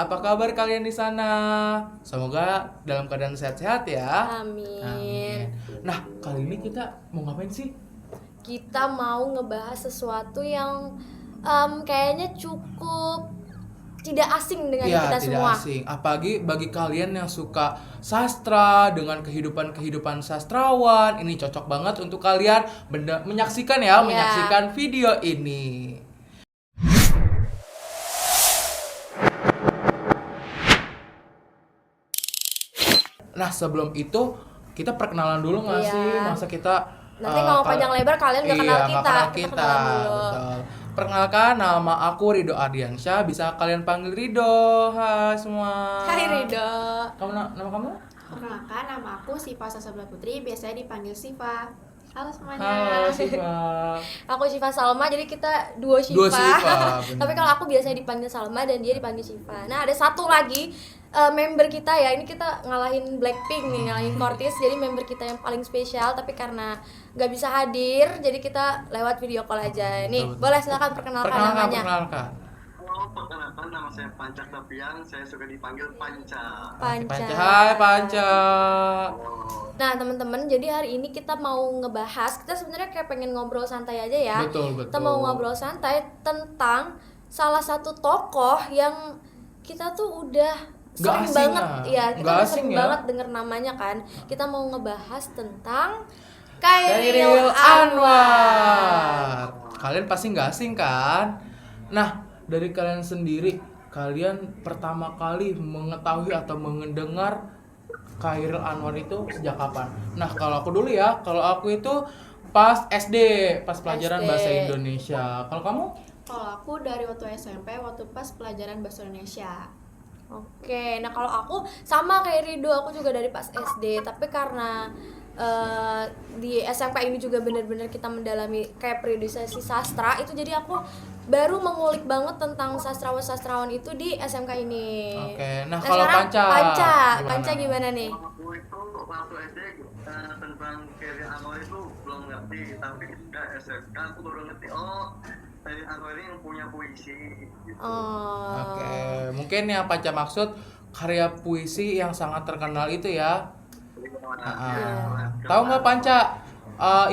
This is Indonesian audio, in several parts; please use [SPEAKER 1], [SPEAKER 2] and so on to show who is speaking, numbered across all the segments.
[SPEAKER 1] Apa kabar kalian di sana? Semoga dalam keadaan sehat-sehat ya.
[SPEAKER 2] Amin.
[SPEAKER 1] Nah, kali ini kita mau ngapain sih?
[SPEAKER 2] Kita mau ngebahas sesuatu yang kayaknya cukup tidak asing dengan
[SPEAKER 1] Ya,
[SPEAKER 2] kita
[SPEAKER 1] tidak
[SPEAKER 2] semua.
[SPEAKER 1] asing. Apalagi bagi kalian yang suka sastra dengan kehidupan-kehidupan sastrawan, ini cocok banget untuk kalian menyaksikan ya,
[SPEAKER 2] Iya.
[SPEAKER 1] menyaksikan video ini. Nah, sebelum itu kita perkenalan dulu nggak
[SPEAKER 2] Iya.
[SPEAKER 1] sih? Masa kita
[SPEAKER 2] Nanti kalau panjang lebar kalian udah kenal
[SPEAKER 1] iya, nggak
[SPEAKER 2] kita.
[SPEAKER 1] kenal
[SPEAKER 2] Kita
[SPEAKER 1] kita,
[SPEAKER 2] kenalan dulu.
[SPEAKER 1] betul. Perkenalkan, nama aku Rido Ardiansyah, bisa kalian panggil Rido. Hai semua.
[SPEAKER 2] Hai Rido.
[SPEAKER 1] Nama kamu?
[SPEAKER 3] Perkenalkan, nama aku Siva Sasabla Putri, biasanya dipanggil Siva. Halo semuanya.
[SPEAKER 1] Halo Siva.
[SPEAKER 2] Aku Syifa Salma, jadi kita duo
[SPEAKER 1] Duo
[SPEAKER 2] Syifa.
[SPEAKER 1] Syifa, bener.
[SPEAKER 2] Tapi kalau aku biasanya dipanggil Salma dan dia dipanggil Syifa. Nah, ada satu lagi member kita ya. Ini kita ngalahin Blackpink nih, ngalahin Cortez. Jadi member kita yang paling spesial, tapi karena nggak bisa hadir, jadi kita lewat video call aja. Nih,
[SPEAKER 1] Betul.
[SPEAKER 2] boleh silakan perkenalkan namanya.
[SPEAKER 1] Perkenalkan.
[SPEAKER 4] Halo, perkenalkan nama saya Panca Tapian, saya suka dipanggil Panca.
[SPEAKER 2] Panca.
[SPEAKER 1] Hai Panca.
[SPEAKER 2] Nah, teman-teman, jadi hari ini kita mau ngebahas, kita sebenarnya kayak pengen ngobrol santai aja ya.
[SPEAKER 1] Betul.
[SPEAKER 2] Kita mau ngobrol santai tentang salah satu tokoh yang kita tuh udah
[SPEAKER 1] Nggak
[SPEAKER 2] sering
[SPEAKER 1] asing
[SPEAKER 2] banget
[SPEAKER 1] ya.
[SPEAKER 2] kita
[SPEAKER 1] Nggak
[SPEAKER 2] udah
[SPEAKER 1] asing
[SPEAKER 2] sering
[SPEAKER 1] ya.
[SPEAKER 2] banget denger namanya kan. Kita mau ngebahas tentang
[SPEAKER 1] Chairil Anwar. Kalian pasti nggak asing kan? Nah, dari kalian sendiri, kalian pertama kali mengetahui atau mendengar Chairil Anwar itu sejak kapan? Nah, kalau aku dulu ya, kalau aku itu pas SD, pas pelajaran
[SPEAKER 2] SD.
[SPEAKER 1] bahasa Indonesia. Kalau kamu?
[SPEAKER 3] Kalau aku dari waktu SMP, waktu pas pelajaran bahasa Indonesia.
[SPEAKER 2] Oke, nah kalau aku sama kayak Rido, aku juga dari pas SD, tapi karena di SMK ini juga benar-benar kita mendalami kayak periodisasi sastra itu, jadi aku baru mengulik banget tentang sastrawan-sastrawan itu di SMK ini.
[SPEAKER 1] Oke, nah kalau
[SPEAKER 2] sekarang
[SPEAKER 1] Panca,
[SPEAKER 2] Panca gimana nih?
[SPEAKER 4] Aku itu waktu SD tentang Chairil Anwar itu belum ngerti, tapi ketika SMK aku baru ngerti, oh Chairil Anwar ini yang punya puisi. Gitu.
[SPEAKER 2] Oh.
[SPEAKER 1] Oke, mungkin yang Panca maksud karya puisi yang sangat terkenal itu ya. Tahu nggak Panca?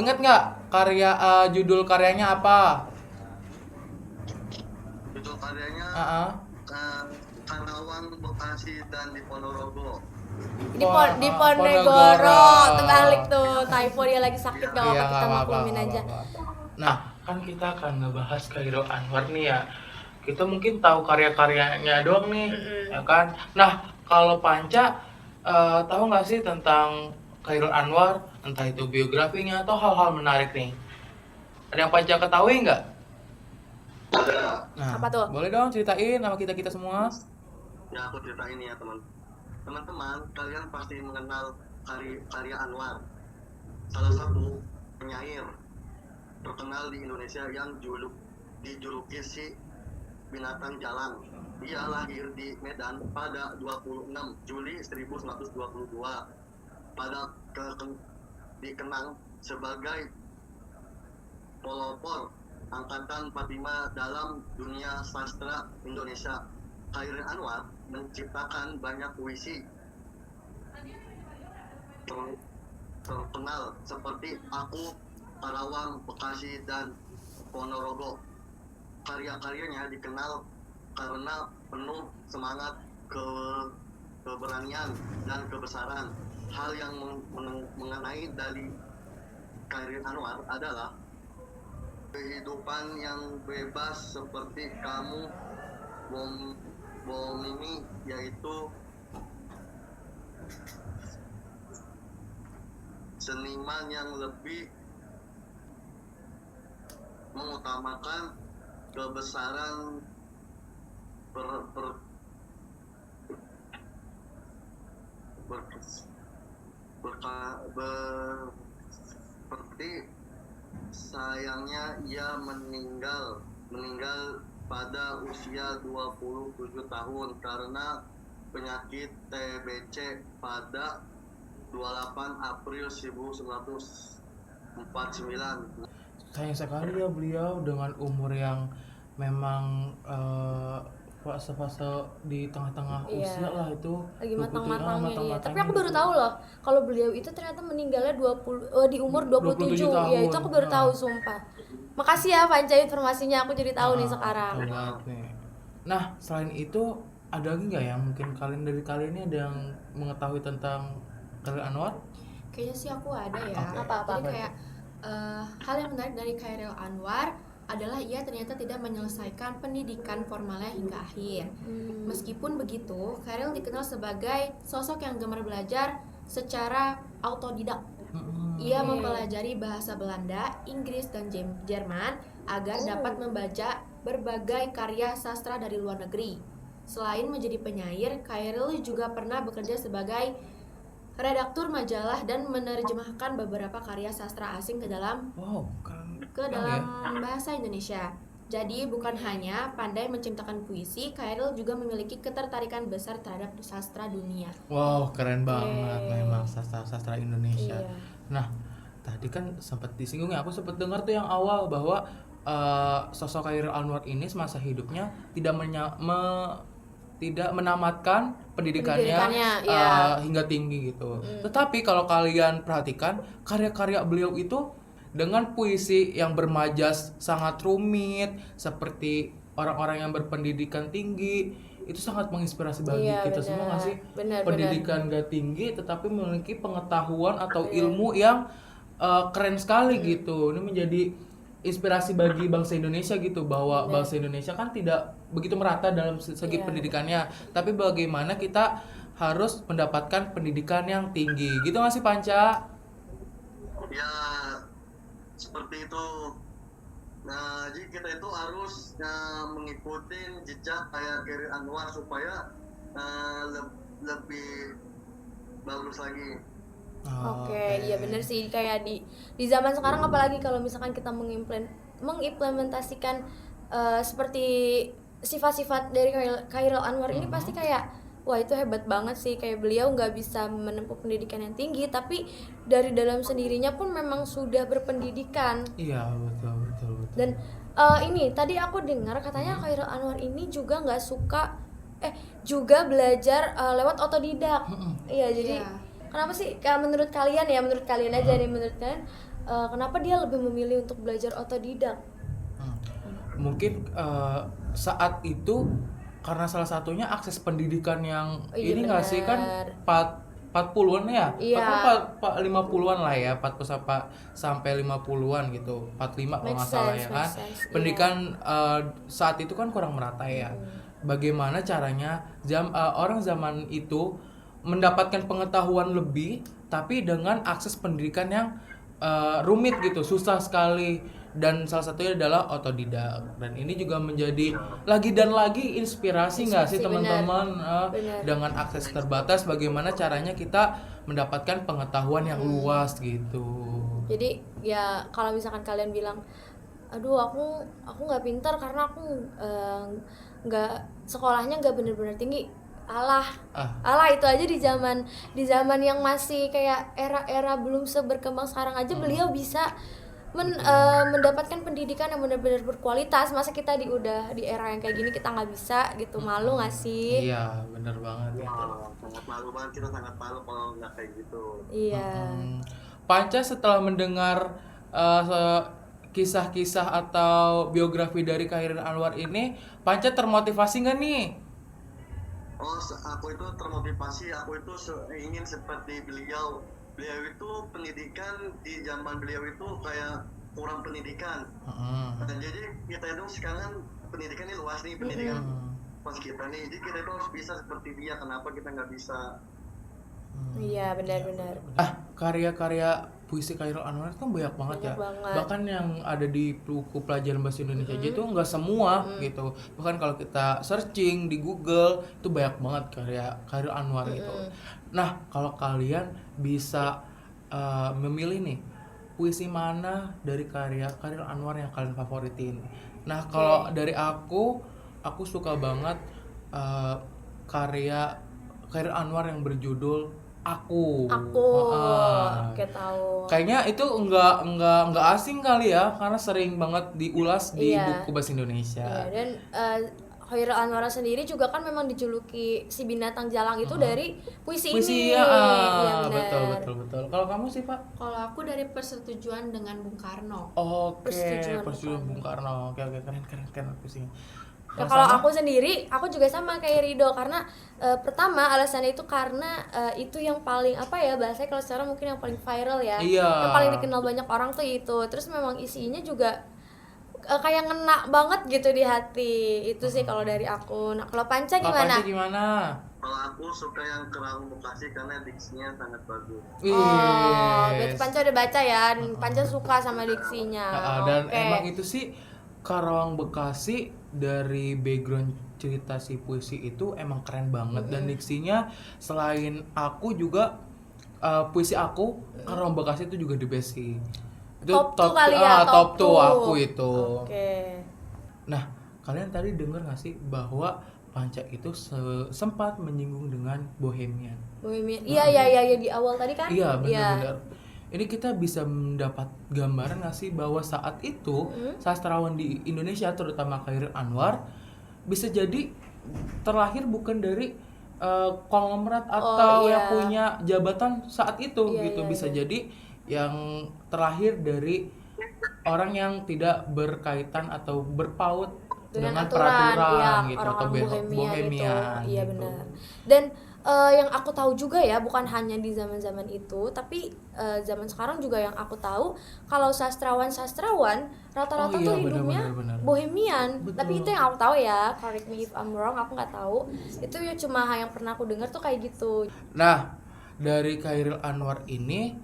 [SPEAKER 1] Ingat nggak karya judul karyanya apa?
[SPEAKER 4] Judul karyanya Karawang, Bekasi, dan di Ponorogo.
[SPEAKER 2] Di
[SPEAKER 1] Ponegoro.
[SPEAKER 2] Ponegoro, terbalik tuh, typo dia lagi sakit, gak apa-apa,
[SPEAKER 1] Iya,
[SPEAKER 2] kita
[SPEAKER 1] nggak apa-apa,
[SPEAKER 2] maklumin
[SPEAKER 1] nggak
[SPEAKER 2] aja.
[SPEAKER 1] apa-apa. Nah, kan kita akan ngebahas Chairil Anwar nih ya. Kita mungkin tahu karya-karyanya doang nih, ya kan? Nah, kalau Panca tahu nggak sih tentang Chairil Anwar, entah itu biografinya atau hal-hal menarik nih? Ada yang Panca ketahui nggak? Nah,
[SPEAKER 2] Apa tuh?
[SPEAKER 1] boleh dong ceritain sama kita semua.
[SPEAKER 4] Ya, aku ceritain ya teman-teman, kalian pasti mengenal karya Anwar, salah satu penyair terkenal di Indonesia yang dijuluki si binatang jalang. Dia lahir di Medan pada 26 Juli 1922. Dikenang sebagai pelopor angkatan 45 dalam dunia sastra Indonesia. Chairil Anwar menciptakan banyak puisi terkenal seperti Aku, Karawang, Bekasi, dan Ponorogo. Karya-karyanya dikenal karena penuh semangat, keberanian, dan kebesaran. Hal yang mengenai dari Chairil Anwar adalah kehidupan yang bebas seperti kamu, bom ini, yaitu seniman yang lebih mengutamakan kebesaran seperti sayangnya ia meninggal pada usia 27 tahun karena penyakit TBC pada 28 April 1949.
[SPEAKER 1] Sayang sekali ya beliau dengan umur yang memang fase-fase di tengah-tengah
[SPEAKER 2] Iya.
[SPEAKER 1] usia lah itu.
[SPEAKER 2] Lagi
[SPEAKER 1] 27,
[SPEAKER 2] matang-matangnya iya. Tapi
[SPEAKER 1] matang-matangnya
[SPEAKER 2] aku baru
[SPEAKER 1] gitu.
[SPEAKER 2] tahu loh kalau beliau itu ternyata meninggalnya di umur 27.
[SPEAKER 1] 27
[SPEAKER 2] Iya, itu
[SPEAKER 1] tahun.
[SPEAKER 2] aku baru
[SPEAKER 1] Nah.
[SPEAKER 2] tahu sumpah. Makasih ya Panca informasinya, aku jadi tahu nih sekarang.
[SPEAKER 1] Tahu banget nih. Nah, selain itu ada lagi nggak yang mungkin kalian ini ada yang mengetahui tentang Khairil Anwar?
[SPEAKER 3] Kayaknya sih aku ada ya.
[SPEAKER 1] Oke.
[SPEAKER 2] Apa-apa?
[SPEAKER 3] Jadi kayak hal yang menarik dari Khairil Anwar adalah ia ternyata tidak menyelesaikan pendidikan formalnya hingga akhir. Meskipun begitu, Khairil dikenal sebagai sosok yang gemar belajar secara autodidak. Ia mempelajari bahasa Belanda, Inggris, dan Jerman agar dapat membaca berbagai karya sastra dari luar negeri. Selain menjadi penyair, Khairil juga pernah bekerja sebagai redaktur majalah dan menerjemahkan beberapa karya sastra asing ke dalam
[SPEAKER 1] Wow, keren
[SPEAKER 3] dalam
[SPEAKER 1] ya.
[SPEAKER 3] bahasa Indonesia. Jadi bukan hanya pandai menciptakan puisi, Khairil juga memiliki ketertarikan besar terhadap sastra dunia.
[SPEAKER 1] Wow, keren banget memang sastra Indonesia.
[SPEAKER 2] Iya.
[SPEAKER 1] Nah, tadi kan sempat disinggung ya, aku sempat dengar tuh yang awal bahwa sosok Khairil Anwar ini semasa hidupnya tidak menamatkan pendidikannya
[SPEAKER 2] iya.
[SPEAKER 1] hingga tinggi gitu. Tetapi kalau kalian perhatikan karya-karya beliau itu dengan puisi yang bermajas sangat rumit seperti orang-orang yang berpendidikan tinggi, itu sangat menginspirasi bagi
[SPEAKER 2] Iya,
[SPEAKER 1] kita
[SPEAKER 2] benar.
[SPEAKER 1] semua nggak sih?
[SPEAKER 2] Benar,
[SPEAKER 1] Pendidikan gak tinggi tetapi memiliki pengetahuan atau ilmu yang keren sekali gitu. Ini menjadi inspirasi bagi bangsa Indonesia gitu, bahwa bangsa Indonesia kan tidak begitu merata dalam segi pendidikannya, tapi bagaimana kita harus mendapatkan pendidikan yang tinggi gitu nggak sih Panca?
[SPEAKER 4] Ya seperti itu. Nah, jadi kita itu harus mengikuti jejak kayak Khairil Anwar supaya lebih bagus lagi.
[SPEAKER 2] Oke, iya bener sih, kayak di zaman sekarang apalagi kalau misalkan kita mengimplementasikan seperti sifat-sifat dari Khairil Anwar ini pasti kayak wah itu hebat banget sih, kayak beliau nggak bisa menempuh pendidikan yang tinggi tapi dari dalam sendirinya pun memang sudah berpendidikan.
[SPEAKER 1] Iya betul.
[SPEAKER 2] Dan ini tadi aku dengar katanya Khairil Anwar ini juga nggak suka juga belajar lewat otodidak. Iya, jadi
[SPEAKER 3] Iya.
[SPEAKER 2] kenapa sih menurut kalian aja nih, menurut kalian kenapa dia lebih memilih untuk belajar otodidak?
[SPEAKER 1] Mungkin saat itu karena salah satunya akses pendidikan yang
[SPEAKER 2] Iya,
[SPEAKER 1] ini nggak sih kan
[SPEAKER 2] benar.
[SPEAKER 1] 40-an ya?
[SPEAKER 2] Iya.
[SPEAKER 1] 50-an lah ya, 40 sampai 50-an gitu. 45 kalau
[SPEAKER 2] Make
[SPEAKER 1] nggak salah
[SPEAKER 2] sense,
[SPEAKER 1] ya
[SPEAKER 2] make
[SPEAKER 1] kan.
[SPEAKER 2] sense,
[SPEAKER 1] Pendidikan saat itu kan kurang merata ya. Bagaimana caranya orang zaman itu mendapatkan pengetahuan lebih tapi dengan akses pendidikan yang rumit gitu, susah sekali, dan salah satunya adalah otodidak. Dan ini juga menjadi lagi dan lagi inspirasi nggak sih
[SPEAKER 2] Inspirasi,
[SPEAKER 1] teman-teman,
[SPEAKER 2] benar.
[SPEAKER 1] dengan akses terbatas bagaimana caranya kita mendapatkan pengetahuan yang luas gitu.
[SPEAKER 2] Jadi ya kalau misalkan kalian bilang aduh aku nggak pintar karena aku nggak sekolahnya nggak bener-bener tinggi, alah itu aja di zaman yang masih kayak era belum seberkembang sekarang aja beliau bisa mendapatkan pendidikan yang benar-benar berkualitas. Masa kita udah di era yang kayak gini kita nggak bisa gitu, malu nggak sih?
[SPEAKER 1] Iya bener banget ya.
[SPEAKER 4] Sangat malu banget, kita sangat malu kalau nggak kayak gitu.
[SPEAKER 2] Iya.
[SPEAKER 1] Panca setelah mendengar kisah-kisah atau biografi dari Khairil Anwar ini, Panca termotivasi nggak nih?
[SPEAKER 4] Oh, aku itu termotivasi, aku itu ingin seperti beliau. Beliau itu pendidikan di zaman beliau itu kayak kurang pendidikan. Dan jadi kita itu sekarang pendidikan ini luas nih, pendidikan pas kita nih. Jadi kita itu harus bisa seperti dia. Kenapa kita nggak bisa?
[SPEAKER 2] Iya benar-benar.
[SPEAKER 1] Karya-karya puisi Khairil Anwar kan banyak banget ya.
[SPEAKER 2] banget.
[SPEAKER 1] Bahkan yang ada di buku pelajaran bahasa Indonesia aja itu nggak semua gitu. Bahkan kalau kita searching di Google itu banyak banget karya Khairil Anwar gitu. Nah, kalau kalian bisa memilih nih puisi mana dari karya Khairil Anwar yang kalian favoritin. Nah, kalau dari aku suka banget karya Khairil Anwar yang berjudul Aku.
[SPEAKER 2] Oke, tahu.
[SPEAKER 1] Kayaknya itu enggak asing kali ya, karena sering banget diulas di
[SPEAKER 2] Iya.
[SPEAKER 1] buku bahasa Indonesia.
[SPEAKER 2] Iya, dan Khairil Anwar sendiri juga kan memang dijuluki si binatang jalang itu dari puisi
[SPEAKER 1] Puisi
[SPEAKER 2] ini.
[SPEAKER 1] ya,
[SPEAKER 2] Iya,
[SPEAKER 1] betul. Kalau kamu sih Pak?
[SPEAKER 3] Kalau aku dari persetujuan dengan Bung Karno.
[SPEAKER 1] Oke,
[SPEAKER 2] Persetujuan
[SPEAKER 1] persetujuan Bung Karno. Oke, keren puisinya.
[SPEAKER 2] Nah, kalau aku sendiri, aku juga sama kayak Rido karena pertama alasannya itu karena itu yang paling apa ya bahasanya kalau sekarang mungkin yang paling viral ya,
[SPEAKER 1] Iya.
[SPEAKER 2] yang paling dikenal banyak orang tuh itu. Terus memang isinya juga kayak ngena banget gitu di hati. Itu sih kalau dari aku. Nah, kalau Panca gimana?
[SPEAKER 4] Kalau aku suka yang Kerawang Bekasi karena diksinya sangat bagus.
[SPEAKER 2] Oh, berarti Panca udah baca ya, dan Panca suka sama diksinya.
[SPEAKER 1] Dan
[SPEAKER 2] Oke.
[SPEAKER 1] emang itu sih Karawang Bekasi dari background cerita si puisi itu emang keren banget dan diksinya selain aku juga puisi aku Karawang Bekasi itu juga the best sih. Itu
[SPEAKER 2] Top 2 kali ya,
[SPEAKER 1] top
[SPEAKER 2] top
[SPEAKER 1] 2
[SPEAKER 2] 2.
[SPEAKER 1] aku itu.
[SPEAKER 2] Oke.
[SPEAKER 1] Nah, kalian tadi dengar gak sih bahwa Panca itu sempat menyinggung dengan Bohemian?
[SPEAKER 2] Bohemian. Iya di awal tadi kan?
[SPEAKER 1] Iya, benar-benar. Ini kita bisa mendapat gambaran nggak sih bahwa saat itu sastrawan di Indonesia terutama Khairil Anwar bisa jadi terlahir bukan dari konglomerat atau yang punya jabatan saat itu gitu. Bisa jadi yang terlahir dari orang yang tidak berkaitan atau berpaut dengan peraturan gitu atau bohemian.
[SPEAKER 2] Iya
[SPEAKER 1] gitu.
[SPEAKER 2] benar. Dan yang aku tahu juga ya, bukan hanya di zaman-zaman itu, tapi zaman sekarang juga yang aku tahu kalau sastrawan rata-rata tuh hidupnya
[SPEAKER 1] bener.
[SPEAKER 2] bohemian.
[SPEAKER 1] Betul.
[SPEAKER 2] Tapi itu yang aku tahu ya, correct me if I'm wrong, aku nggak tahu. Itu ya cuma yang pernah aku dengar tuh kayak gitu.
[SPEAKER 1] Nah, dari Khairil Anwar ini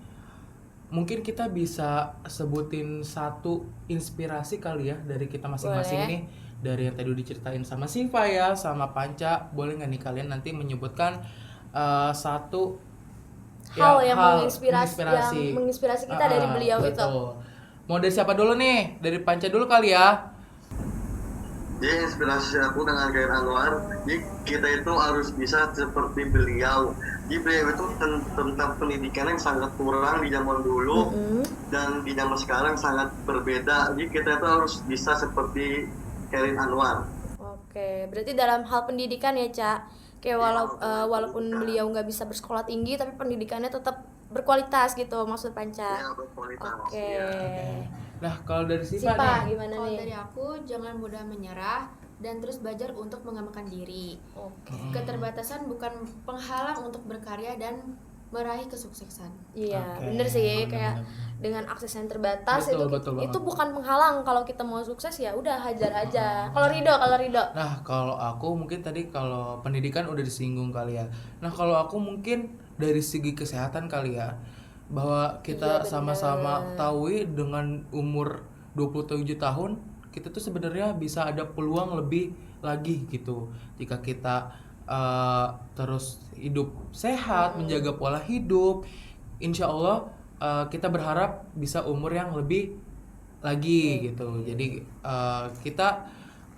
[SPEAKER 1] mungkin kita bisa sebutin satu inspirasi kali ya dari kita masing-masing
[SPEAKER 2] Boleh.
[SPEAKER 1] nih. Dari yang tadi udah diceritain sama Siva ya, sama Panca, boleh nggak nih kalian nanti menyebutkan satu
[SPEAKER 2] Hal yang menginspirasi kita dari beliau
[SPEAKER 1] betul.
[SPEAKER 2] itu.
[SPEAKER 1] Mau dari siapa dulu nih? Dari Panca dulu kali ya.
[SPEAKER 4] Jadi inspirasi aku dengan Khairil Anwar, jadi kita itu harus bisa seperti beliau. Jadi beliau itu tentang pendidikan yang sangat kurang di zaman dulu dan di zaman sekarang sangat berbeda. Jadi kita itu harus bisa seperti Khairil Anwar.
[SPEAKER 2] Oke, berarti dalam hal pendidikan ya, Cak. Kayak walaupun beliau nggak bisa bersekolah tinggi, tapi pendidikannya tetap berkualitas gitu, maksud Panca.
[SPEAKER 4] Ya, berkualitas.
[SPEAKER 2] Oke.
[SPEAKER 4] Ya.
[SPEAKER 1] Nah, kalau dari Siva
[SPEAKER 2] Sipa
[SPEAKER 1] nih.
[SPEAKER 2] gimana
[SPEAKER 3] Kalau
[SPEAKER 2] nih?
[SPEAKER 3] dari aku, jangan mudah menyerah dan terus belajar untuk mengembangkan diri.
[SPEAKER 2] Oke.
[SPEAKER 3] Keterbatasan bukan penghalang untuk berkarya dan meraih kesuksesan.
[SPEAKER 2] Iya,
[SPEAKER 1] Oke,
[SPEAKER 2] bener sih.
[SPEAKER 1] bener,
[SPEAKER 2] Kayak
[SPEAKER 1] bener.
[SPEAKER 2] dengan akses yang terbatas
[SPEAKER 1] Betul
[SPEAKER 2] itu
[SPEAKER 1] banget.
[SPEAKER 2] bukan penghalang kalau kita mau sukses ya udah hajar aja. Kalau Rido.
[SPEAKER 1] Nah, kalau aku mungkin tadi kalau pendidikan udah disinggung kali ya. Nah, kalau aku mungkin dari segi kesehatan kali ya. Bahwa kita
[SPEAKER 2] Iya,
[SPEAKER 1] sama-sama
[SPEAKER 2] bener.
[SPEAKER 1] tahu dengan umur 27 tahun, kita tuh sebenarnya bisa ada peluang lebih lagi gitu. Jika kita terus hidup sehat, menjaga pola hidup, insya Allah kita berharap bisa umur yang lebih lagi gitu. Jadi kita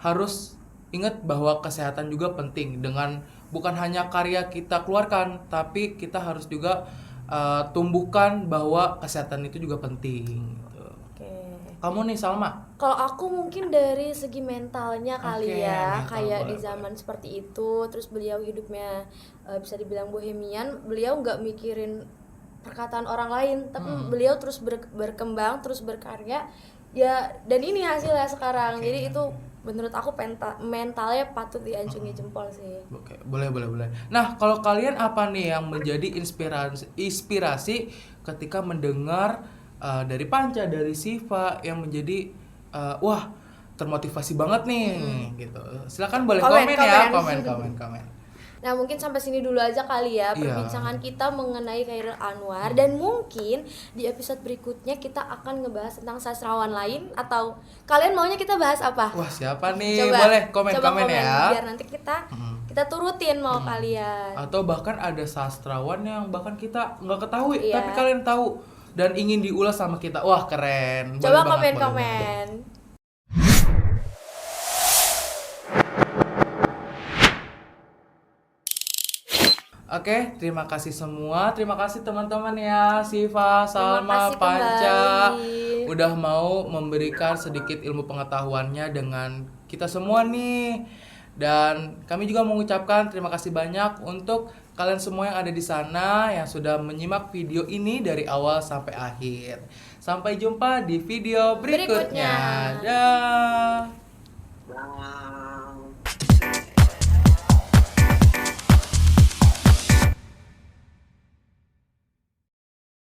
[SPEAKER 1] harus ingat bahwa kesehatan juga penting dengan bukan hanya karya kita keluarkan, tapi kita harus juga tumbuhkan bahwa kesehatan itu juga penting gitu.
[SPEAKER 2] Oke.
[SPEAKER 1] Kamu nih Salma?
[SPEAKER 2] Kalau aku mungkin dari segi mentalnya kali
[SPEAKER 1] Oke,
[SPEAKER 2] ya,
[SPEAKER 1] mental,
[SPEAKER 2] kayak di
[SPEAKER 1] boleh,
[SPEAKER 2] zaman seperti itu, terus beliau hidupnya bisa dibilang bohemian, beliau nggak mikirin perkataan orang lain, tapi beliau terus berkembang, terus berkarya, ya dan ini hasilnya sekarang. Jadi itu menurut aku mentalnya patut diacungi jempol sih.
[SPEAKER 1] Oke, boleh. Nah, kalau kalian apa nih yang menjadi inspirasi ketika mendengar dari Panca, dari Siva yang menjadi wah termotivasi banget nih gitu. Silakan boleh komen.
[SPEAKER 2] Nah mungkin sampai sini dulu aja kali ya
[SPEAKER 1] Iya.
[SPEAKER 2] perbincangan kita mengenai Khairil Anwar, dan mungkin di episode berikutnya kita akan ngebahas tentang sastrawan lain, atau kalian maunya kita bahas apa?
[SPEAKER 1] Wah, siapa nih? Boleh komen ya.
[SPEAKER 2] biar nanti kita turutin mau kalian.
[SPEAKER 1] Atau bahkan ada sastrawan yang bahkan kita nggak ketahui,
[SPEAKER 2] Iya.
[SPEAKER 1] tapi kalian tahu dan ingin diulas sama kita. Wah, keren.
[SPEAKER 2] Coba
[SPEAKER 1] Boleh banget.
[SPEAKER 2] komen.
[SPEAKER 1] Oke, terima kasih semua. Terima kasih teman-teman ya, Siva, Salma,
[SPEAKER 2] kasih
[SPEAKER 1] Panca,
[SPEAKER 2] kembali.
[SPEAKER 1] udah mau memberikan sedikit ilmu pengetahuannya dengan kita semua nih. Dan kami juga mengucapkan terima kasih banyak untuk kalian semua yang ada di sana yang sudah menyimak video ini dari awal sampai akhir. Sampai jumpa di video berikutnya.
[SPEAKER 2] Berikutnya.
[SPEAKER 1] Dah.
[SPEAKER 4] Nah.